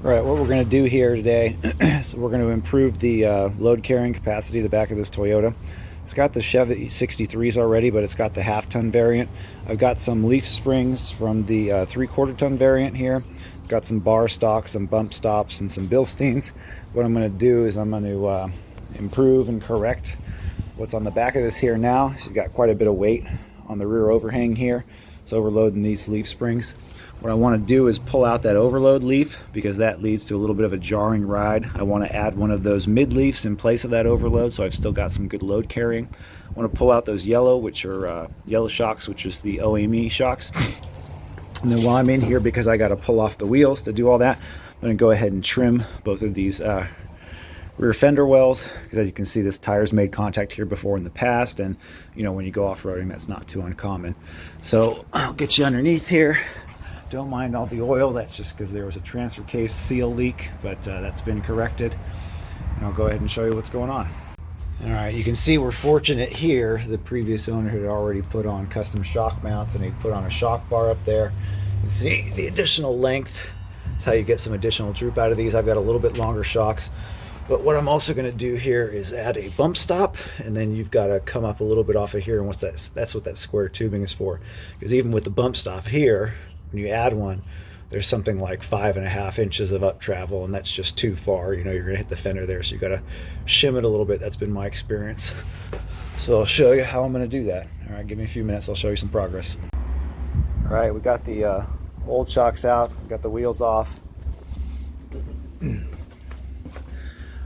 All right, what we're going to do here today is we're going to improve the load carrying capacity of the back of this Toyota. It's got the Chevy 63s already, but it's got the half-ton variant. I've got some leaf springs from the 3/4 ton variant here. Got some bar stocks, some bump stops, and some Bilsteins. What I'm going to do is I'm going to improve and correct what's on the back of this here now. So you've got quite a bit of weight on the rear overhang here. It's overloading these leaf springs. What I want to do is pull out that overload leaf because that leads to a little bit of a jarring ride. I want to add one of those mid leafs in place of that overload, so I've still got some good load carrying. I want to pull out those yellow, which are yellow shocks, which is the OME shocks. And then while I'm in here, because I got to pull off the wheels to do all that, I'm going to go ahead and trim both of these rear fender wells, because as you can see, this tire's made contact here before in the past, and you know, when you go off-roading, that's not too uncommon. So I'll get you underneath here. Don't mind all the oil, that's just because there was a transfer case seal leak, but that's been corrected. And I'll go ahead and show you what's going on. All right, you can see we're fortunate here. The previous owner had already put on custom shock mounts, and he put on a shock bar up there. You can see the additional length. That's how you get some additional droop out of these. I've got a little bit longer shocks. But what I'm also going to do here is add a bump stop, and then you've got to come up a little bit off of here, and that's what that square tubing is for. Because even with the bump stop here, when you add one, there's something like 5.5 inches of up travel, and that's just too far. You know, you're going to hit the fender there, so you got to shim it a little bit. That's been my experience. So I'll show you how I'm going to do that. All right, give me a few minutes. I'll show you some progress. All right, we got the old shocks out. We got the wheels off.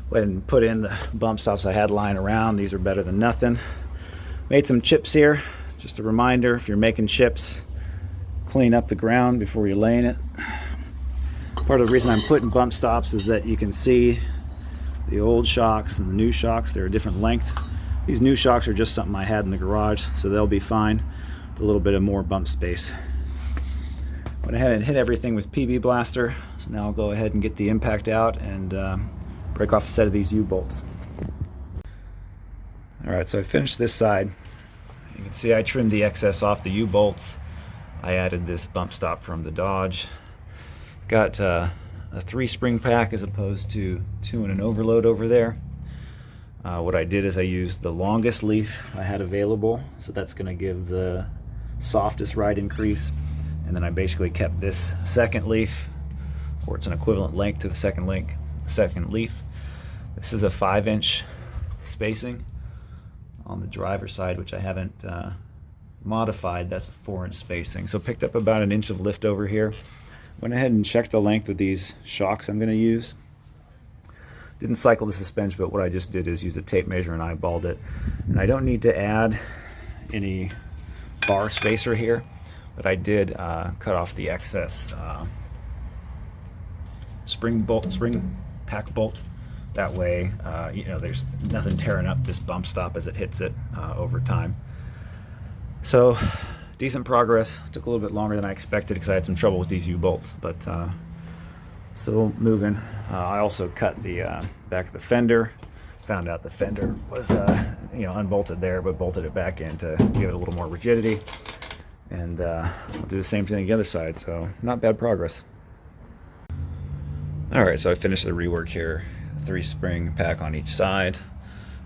Went and put in the bump stops I had lying around. These are better than nothing. Made some chips here. Just a reminder, if you're making chips, clean up the ground before you're laying it. Part of the reason I'm putting bump stops is that you can see the old shocks and the new shocks. They're a different length. These new shocks are just something I had in the garage, so they'll be fine with a little bit of more bump space. Went ahead and hit everything with PB Blaster, so now I'll go ahead and get the impact out and break off a set of these U-bolts. Alright, so I finished this side. You can see I trimmed the excess off the U-bolts. I added this bump stop from the Dodge. Got a 3-spring pack as opposed to 2 in an overload over there. What I did is I used the longest leaf I had available, so that's going to give the softest ride increase. And then I basically kept this second leaf, or it's an equivalent length to the second leaf. This is a 5-inch spacing on the driver's side, which I haven't modified. That's a 4-inch spacing, so picked up about an inch of lift over here. Went ahead and checked the length of these shocks I'm going to use. Didn't cycle the suspension, but what I just did is use a tape measure and eyeballed it. And I don't need to add any bar spacer here, but I did cut off the excess spring pack bolt. That way, you know, there's nothing tearing up this bump stop as it hits it over time. So, decent progress. Took a little bit longer than I expected because I had some trouble with these U-bolts, but still moving. I also cut the back of the fender. Found out the fender was you know, unbolted there, but bolted it back in to give it a little more rigidity. And I'll do the same thing on the other side, so not bad progress. Alright, so I finished the rework here. 3-spring pack on each side.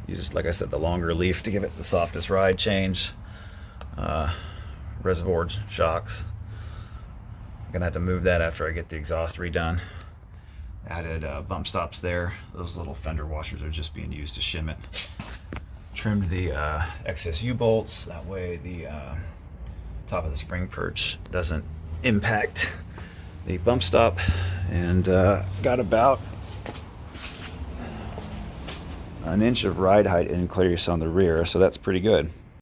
Used, like I said, the longer leaf to give it the softest ride change. Reservoir shocks. I'm gonna have to move that after I get the exhaust redone. Added bump stops there. Those little fender washers are just being used to shim it. Trimmed the excess U-bolts. That way the top of the spring perch doesn't impact the bump stop. And got about an inch of ride height increase on the rear, so that's pretty good.